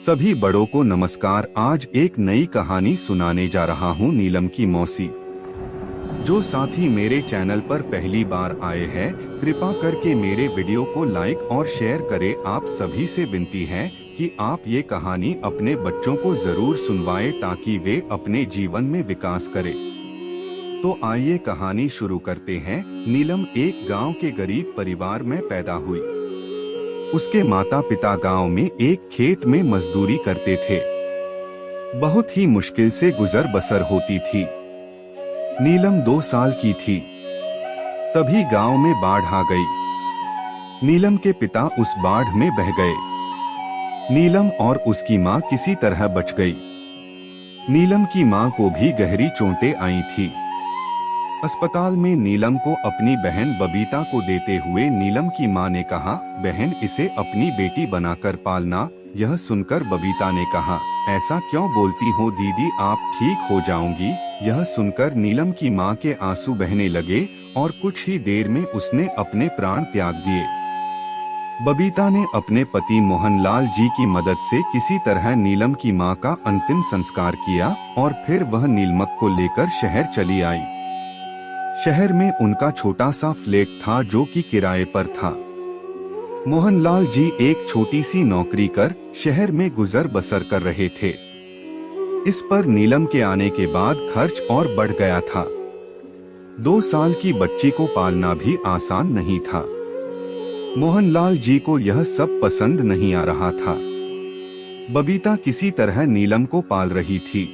सभी बड़ों को नमस्कार। आज एक नई कहानी सुनाने जा रहा हूँ नीलम की मौसी। जो साथी मेरे चैनल पर पहली बार आए हैं, कृपा करके मेरे वीडियो को लाइक और शेयर करें। आप सभी से विनती है कि आप ये कहानी अपने बच्चों को जरूर सुनवाएं ताकि वे अपने जीवन में विकास करें। तो आइए कहानी शुरू करते हैं। नीलम एक गांव के गरीब परिवार में पैदा हुई। उसके माता पिता गांव में एक खेत में मजदूरी करते थे। बहुत ही मुश्किल से गुजर बसर होती थी। नीलम 2 साल की थी, तभी गांव में बाढ़ आ गई। नीलम के पिता उस बाढ़ में बह गए। नीलम और उसकी मां किसी तरह बच गई। नीलम की मां को भी गहरी चोटें आई थी। अस्पताल में नीलम को अपनी बहन बबीता को देते हुए नीलम की मां ने कहा, बहन इसे अपनी बेटी बनाकर पालना। यह सुनकर बबीता ने कहा, ऐसा क्यों बोलती हो दीदी, आप ठीक हो जाओगी। यह सुनकर नीलम की मां के आंसू बहने लगे और कुछ ही देर में उसने अपने प्राण त्याग दिए। बबीता ने अपने पति मोहनलाल जी की मदद से किसी तरह नीलम की मां का अंतिम संस्कार किया और फिर वह नीलमक को लेकर शहर चली आई। शहर में उनका छोटा सा फ्लैट था जो कि किराए पर था। मोहनलाल जी एक छोटी सी नौकरी कर शहर में गुजर बसर कर रहे थे। इस पर नीलम के आने के बाद खर्च और बढ़ गया था। 2 साल की बच्ची को पालना भी आसान नहीं था। मोहनलाल जी को यह सब पसंद नहीं आ रहा था। बबीता किसी तरह नीलम को पाल रही थी।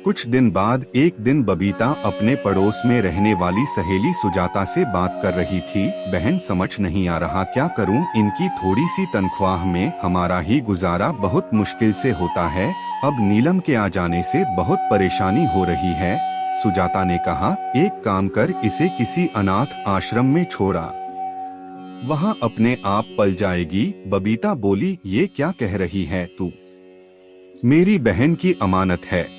कुछ दिन बाद एक दिन बबीता अपने पड़ोस में रहने वाली सहेली सुजाता से बात कर रही थी। बहन समझ नहीं आ रहा क्या करूं, इनकी थोड़ी सी तनख्वाह में हमारा ही गुजारा बहुत मुश्किल से होता है। अब नीलम के आ जाने से बहुत परेशानी हो रही है। सुजाता ने कहा, एक काम कर, इसे किसी अनाथ आश्रम में छोड़ा, वहां अपने आप पल जाएगी। बबीता बोली, ये क्या कह रही है तू, मेरी बहन की अमानत है।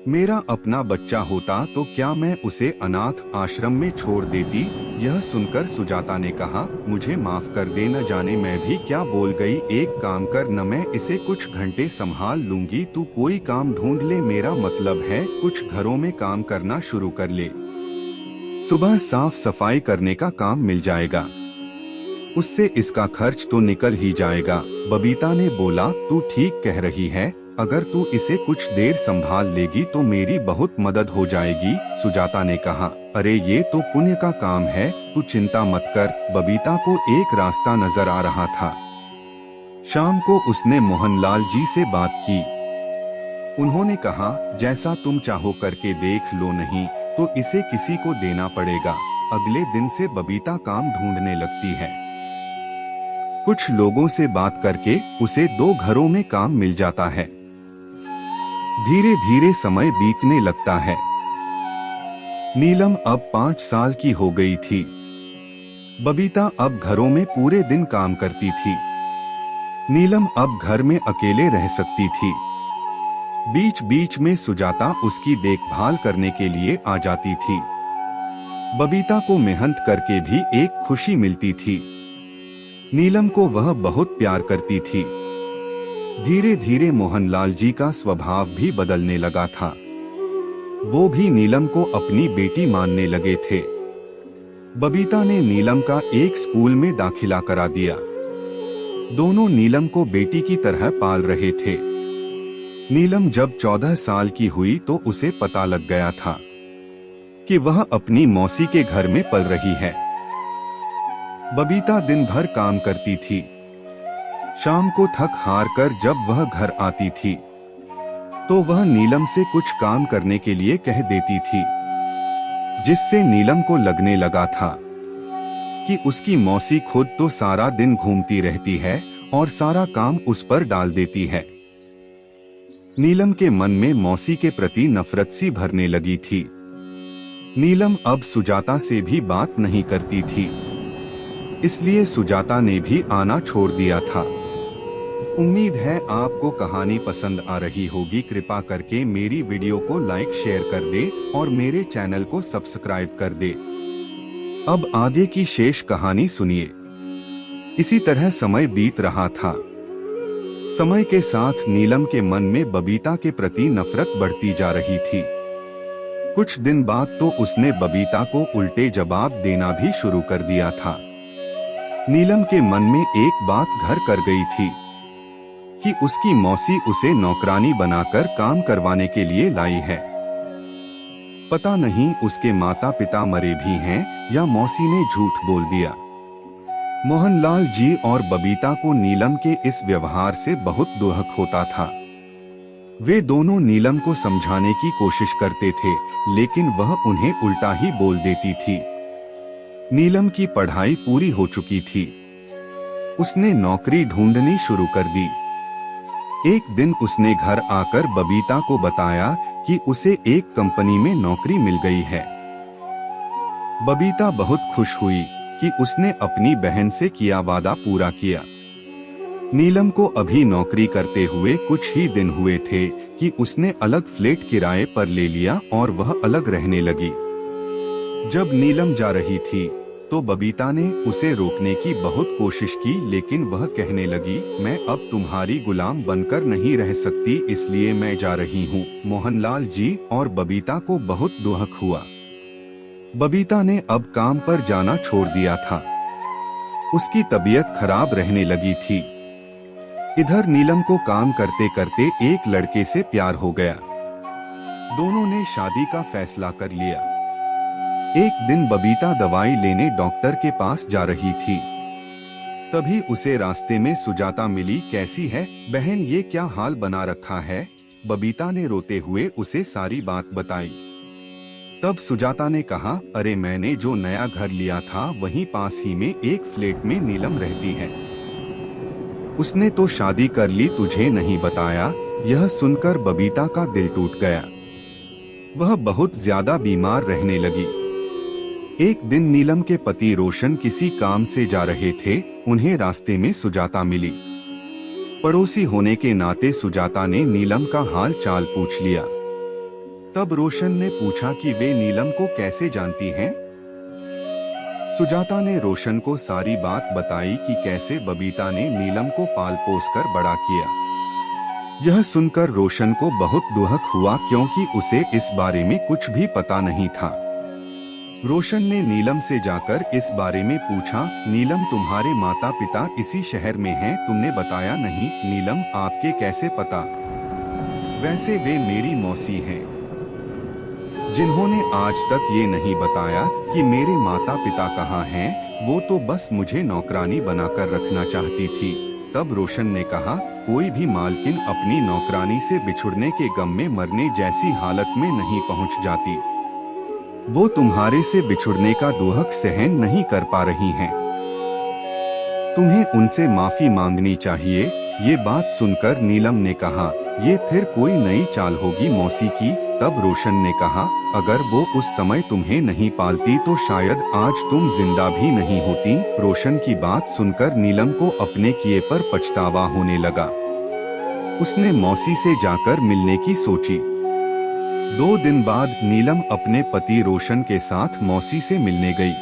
मेरा अपना बच्चा होता तो क्या मैं उसे अनाथ आश्रम में छोड़ देती। यह सुनकर सुजाता ने कहा, मुझे माफ कर दे, न जाने मैं भी क्या बोल गई। एक काम कर, न मैं इसे कुछ घंटे संभाल लूंगी, तू कोई काम ढूंढ ले। मेरा मतलब है कुछ घरों में काम करना शुरू कर ले, सुबह साफ सफाई करने का काम मिल जाएगा, उससे इसका खर्च तो निकल ही जाएगा। बबीता ने बोला, तू ठीक कह रही है, अगर तू इसे कुछ देर संभाल लेगी तो मेरी बहुत मदद हो जाएगी। सुजाता ने कहा, अरे ये तो पुण्य का काम है, तू चिंता मत कर। बबीता को एक रास्ता नजर आ रहा था। शाम को उसने मोहनलाल जी से बात की। उन्होंने कहा, जैसा तुम चाहो करके देख लो, नहीं तो इसे किसी को देना पड़ेगा। अगले दिन से बबीता काम ढूंढने लगती है। कुछ लोगों से बात करके उसे 2 घरों में काम मिल जाता है। धीरे धीरे समय बीतने लगता है। नीलम अब 5 साल की हो गई थी। बबीता अब घरों में पूरे दिन काम करती थी। नीलम अब घर में अकेले रह सकती थी। बीच बीच में सुजाता उसकी देखभाल करने के लिए आ जाती थी। बबीता को मेहनत करके भी एक खुशी मिलती थी। नीलम को वह बहुत प्यार करती थी। धीरे धीरे मोहनलाल जी का स्वभाव भी बदलने लगा था। वो भी नीलम को अपनी बेटी मानने लगे थे। बबीता ने नीलम का एक स्कूल में दाखिला करा दिया। दोनों नीलम को बेटी की तरह पाल रहे थे। नीलम जब 14 साल की हुई तो उसे पता लग गया था कि वह अपनी मौसी के घर में पल रही है। बबीता दिन भर काम करती थी। शाम को थक हार कर जब वह घर आती थी तो वह नीलम से कुछ काम करने के लिए कह देती थी, जिससे नीलम को लगने लगा था कि उसकी मौसी खुद तो सारा दिन घूमती रहती है और सारा काम उस पर डाल देती है। नीलम के मन में मौसी के प्रति नफरत सी भरने लगी थी। नीलम अब सुजाता से भी बात नहीं करती थी, इसलिए सुजाता ने भी आना छोड़ दिया था। उम्मीद है आपको कहानी पसंद आ रही होगी। कृपा करके मेरी वीडियो को लाइक शेयर कर दे और मेरे चैनल को सब्सक्राइब कर दे। अब आगे की शेष कहानी सुनिए। इसी तरह समय बीत रहा था। समय के साथ नीलम के मन में बबीता के प्रति नफरत बढ़ती जा रही थी। कुछ दिन बाद तो उसने बबीता को उल्टे जवाब देना भी शुरू कर दिया था। नीलम के मन में एक बात घर कर गई थी कि उसकी मौसी उसे नौकरानी बनाकर काम करवाने के लिए लाई है। पता नहीं उसके माता पिता मरे भी हैं या मौसी ने झूठ बोल दिया। मोहनलाल जी और बबीता को नीलम के इस व्यवहार से बहुत दुख होता था। वे दोनों नीलम को समझाने की कोशिश करते थे, लेकिन वह उन्हें उल्टा ही बोल देती थी। नीलम की पढ़ाई पूरी हो चुकी थी। उसने नौकरी ढूंढनी शुरू कर दी। एक दिन उसने घर आकर बबीता को बताया कि उसे एक कंपनी में नौकरी मिल गई है। बबीता बहुत खुश हुई कि उसने अपनी बहन से किया वादा पूरा किया। नीलम को अभी नौकरी करते हुए कुछ ही दिन हुए थे कि उसने अलग फ्लैट किराए पर ले लिया और वह अलग रहने लगी। जब नीलम जा रही थी तो बबीता ने उसे रोकने की बहुत कोशिश की, लेकिन वह कहने लगी, मैं अब तुम्हारी गुलाम बनकर नहीं रह सकती, इसलिए मैं जा रही हूँ। मोहनलाल जी और बबीता को बहुत दुख हुआ। बबीता ने अब काम पर जाना छोड़ दिया था। उसकी तबीयत खराब रहने लगी थी। इधर नीलम को काम करते करते एक लड़के से प्यार हो गया। दोनों ने शादी का फैसला कर लिया। एक दिन बबीता दवाई लेने डॉक्टर के पास जा रही थी। तभी उसे रास्ते में सुजाता मिली। कैसी है बहन, ये क्या हाल बना रखा है? बबीता ने रोते हुए उसे सारी बात बताई। तब सुजाता ने कहा, अरे मैंने जो नया घर लिया था वहीं पास ही में एक फ्लैट में नीलम रहती है। उसने तो शादी कर ली, तुझे नहीं बताया। यह सुनकर बबीता का दिल टूट गया। वह बहुत ज्यादा बीमार रहने लगी। एक दिन नीलम के पति रोशन किसी काम से जा रहे थे। उन्हें रास्ते में सुजाता मिली। पड़ोसी होने के नाते सुजाता ने नीलम का हाल चाल पूछ लिया। तब रोशन ने पूछा कि वे नीलम को कैसे जानती हैं? सुजाता ने रोशन को सारी बात बताई कि कैसे बबीता ने नीलम को पाल पोस कर बड़ा किया। यह सुनकर रोशन को बहुत दुख हुआ, क्योंकि उसे इस बारे में कुछ भी पता नहीं था। रोशन ने नीलम से जाकर इस बारे में पूछा, नीलम तुम्हारे माता पिता इसी शहर में हैं, तुमने बताया नहीं। नीलम, आपके कैसे पता? वैसे वे मेरी मौसी हैं, जिन्होंने आज तक ये नहीं बताया कि मेरे माता पिता कहाँ हैं। वो तो बस मुझे नौकरानी बनाकर रखना चाहती थी। तब रोशन ने कहा, कोई भी मालकिन अपनी नौकरानी से बिछुड़ने के गम में मरने जैसी हालत में नहीं पहुंच जाती। वो तुम्हारे से बिछुड़ने का दुख सहन नहीं कर पा रही हैं। तुम्हें उनसे माफी मांगनी चाहिए। ये बात सुनकर नीलम ने कहा, ये फिर कोई नई चाल होगी मौसी की। तब रोशन ने कहा, अगर वो उस समय तुम्हें नहीं पालती तो शायद आज तुम जिंदा भी नहीं होती। रोशन की बात सुनकर नीलम को अपने किए पर पछतावा होने लगा। उसने मौसी से जाकर मिलने की सोची। 2 दिन बाद नीलम अपने पति रोशन के साथ मौसी से मिलने गई।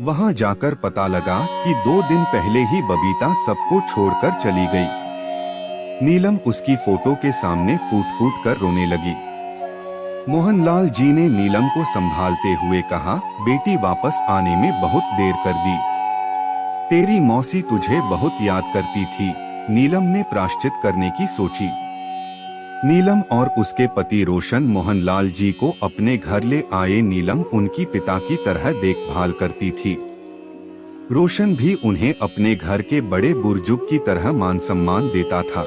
वहां जाकर पता लगा कि 2 दिन पहले ही बबीता सबको छोड़कर चली गई। नीलम उसकी फोटो के सामने फूट फूट कर रोने लगी। मोहनलाल जी ने नीलम को संभालते हुए कहा, बेटी वापस आने में बहुत देर कर दी। तेरी मौसी तुझे बहुत याद करती थी। नीलम ने प्रायश्चित करने की सोची। नीलम और उसके पति रोशन मोहनलाल जी को अपने घर ले आए। नीलम उनकी पिता की तरह देखभाल करती थी। रोशन भी उन्हें अपने घर के बड़े बुजुर्ग की तरह मान सम्मान देता था।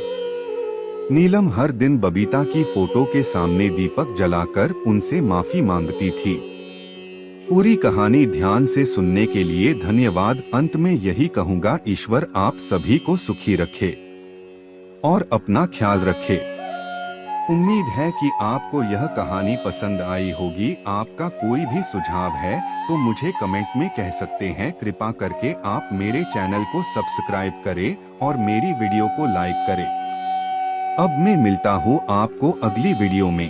नीलम हर दिन बबीता की फोटो के सामने दीपक जलाकर उनसे माफी मांगती थी। पूरी कहानी ध्यान से सुनने के लिए धन्यवाद। अंत में यही कहूँगा, ईश्वर आप सभी को सुखी रखे और अपना ख्याल रखे। उम्मीद है कि आपको यह कहानी पसंद आई होगी। आपका कोई भी सुझाव है तो मुझे कमेंट में कह सकते हैं। कृपा करके आप मेरे चैनल को सब्सक्राइब करें और मेरी वीडियो को लाइक करें। अब मैं मिलता हूँ आपको अगली वीडियो में।